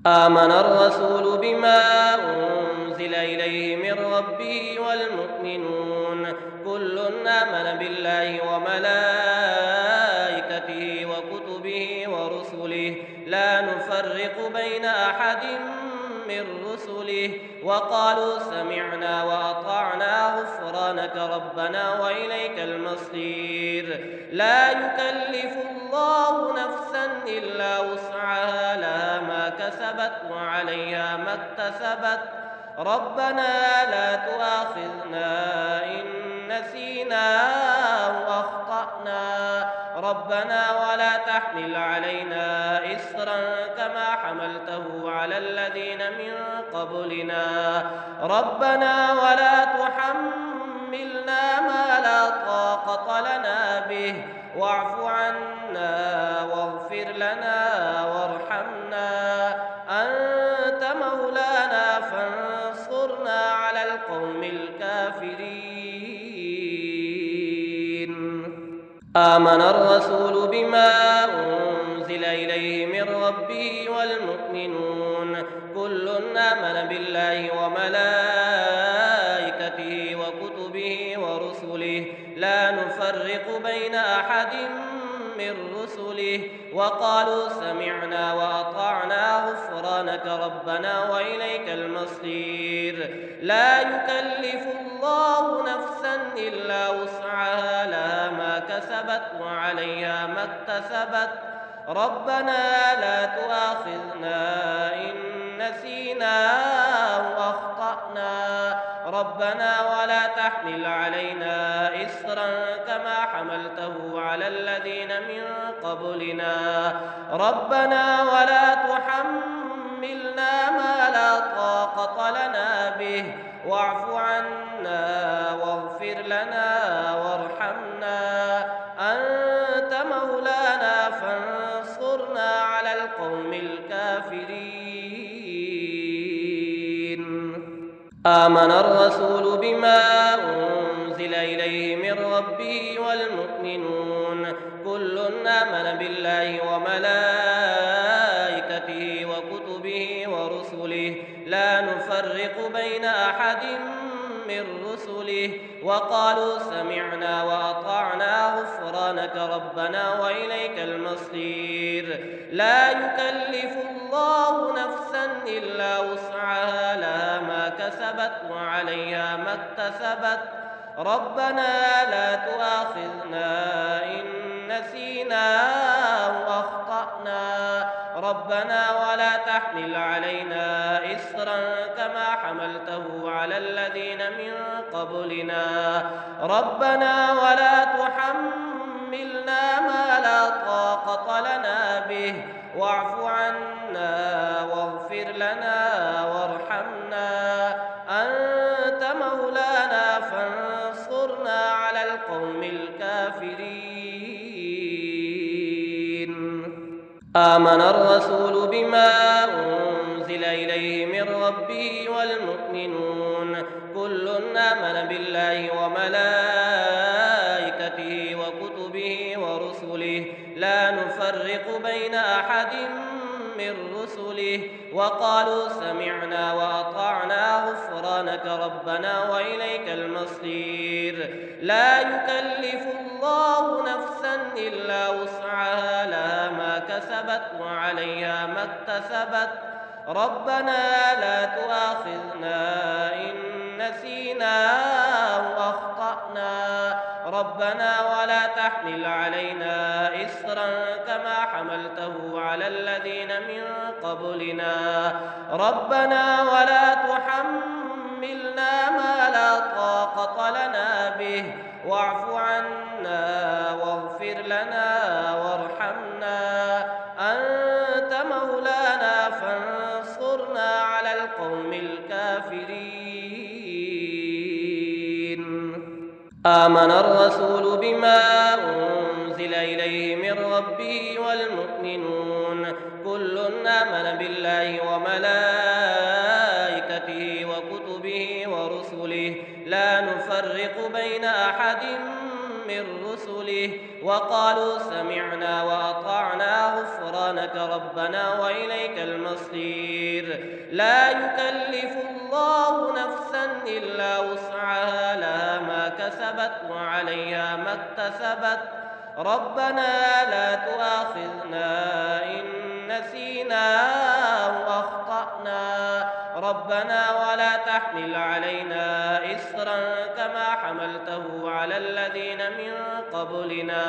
آمن الرسول بما أنزل إليه من ربه والمؤمنون كل آمن بالله وملائكته وكتبه ورسله لا نفرق بين أحد من رسله وقالوا سمعنا وأطعنا غفرانك ربنا وإليك المصير لا يكلف الله نفسا إلا وسعها لها ما كسبت وعليها ما اكتسبت ربنا لا تؤاخذنا إن نسينا أو أخطأنا ربنا ولا تحمل علينا إصرا كما حملته على الذين من قبلنا ربنا ولا تحملنا ما لا طاقة لنا به واعف عنا واغفر لنا وارحمنا أنت مولانا فانصرنا على القوم الكافرين آمن الرسول بما أنزل إليه من ربه والمؤمنون كل آمن بالله وملائكته وكتبه ورسله لا نفرق بين أحد من رسله وقالوا سمعنا وأطعنا غفرانك ربنا وإليك المصير لا يكلف الله نفسا إلا وسعها لها ما كسبت وعليها ما اكتسبت ربنا لا تؤاخذنا إن نسينا أو أخطأنا ربنا ولا تحمل علينا إصرا كما حملته على الذين من قبلنا ربنا ولا تحملنا ما لا طاقة لنا به واعف عنا واغفر لنا وارحمنا أنت مولانا فانصرنا على القوم الكافرين آمن الرسول بما أنزل إليه من ربه والمؤمنون كل آمن بالله وملائكته وكتبه ورسله لا نفرق بين أحد من رسله وقالوا سمعنا وأطعنا غفرانك ربنا وإليك المصير لا يكلف الله نفسا إلا وسعها لها ما كسبت وعليها ما اكتسبت ربنا لا تؤاخذنا إن نسينا أو أخطأنا ربنا ولا تحمل علينا إصرا كما حملته على الذين من قبلنا ربنا ولا تحملنا ما لا طاقة لنا به واعف عنا واغفر لنا وارحمنا أنت مولانا فانصرنا على القوم الكافرين آمن الرسول بما أنزل إليه من ربه والمؤمنون كل آمن بالله وملائكته وكتبه ورسله لا نفرق بين أحد من رسله وقالوا سمعنا وأطعنا غفرانك ربنا وإليك المصير لا يكلف الله نفسا إلا وسعها لها ما كسبت وعليها ما اكتسبت ربنا لا تؤاخذنا إن نسينا أو أخطأنا ربنا ولا تحمل علينا إصرا كما حملته على الذين من قبلنا ربنا ولا تحملنا ما لا طاقة لنا به واعف عنا واغفر لنا وارحمنا أنت مولانا فانصرنا على القوم الكافرين آمن الرسول بما أنزل إليه من ربه والمؤمنون كل آمن بالله وملائكته وكتبه ورسله لا نفرق بين أحد من رسله وقالوا سمعنا وأطعنا غفرانك ربنا وإليك المصير لا يكلف الله نفسا إلا وسعها لها ما كسبت وعليها ما اكتسبت ربنا لا تؤاخذنا إن نسينا أو أخطأنا ربنا ولا تحمل علينا إصرا كما حملته على الذين من قبلنا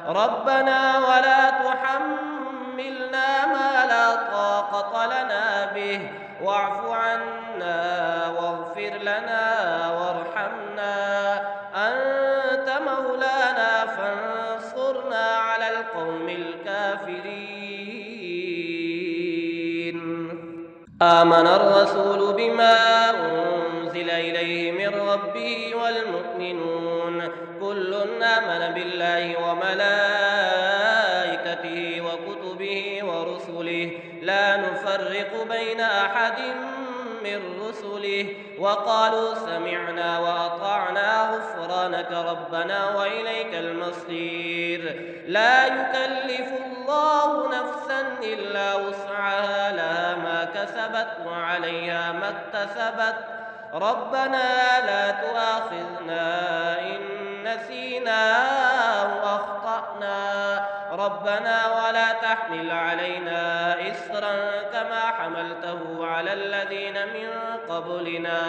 ربنا ولا تحملنا ما لا طاقة لنا به واعف عنا واغفر لنا وارحمنا أنت مولانا فانصرنا على القوم الكافرين آمن الرسول بما أنزل إليه من ربه والمؤمنون كل آمن بالله وملائكته وكتبه ورسله لا نفرق بين أحد من رسله وقالوا سمعنا وأطعنا غفرانك ربنا وإليك المصير لا يكلف الله نفسا إلا وسعها لها ما كسبت وعليها ما اكتسبت ربنا لا تؤاخذنا إن نسينا أو أخطأنا ربنا ولا تحمل علينا إصرا كما حملته على الذين من قبلنا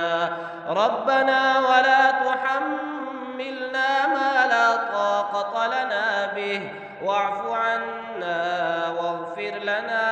ربنا ولا تحملنا ما لا طاقة لنا به واعف عنا واغفر لنا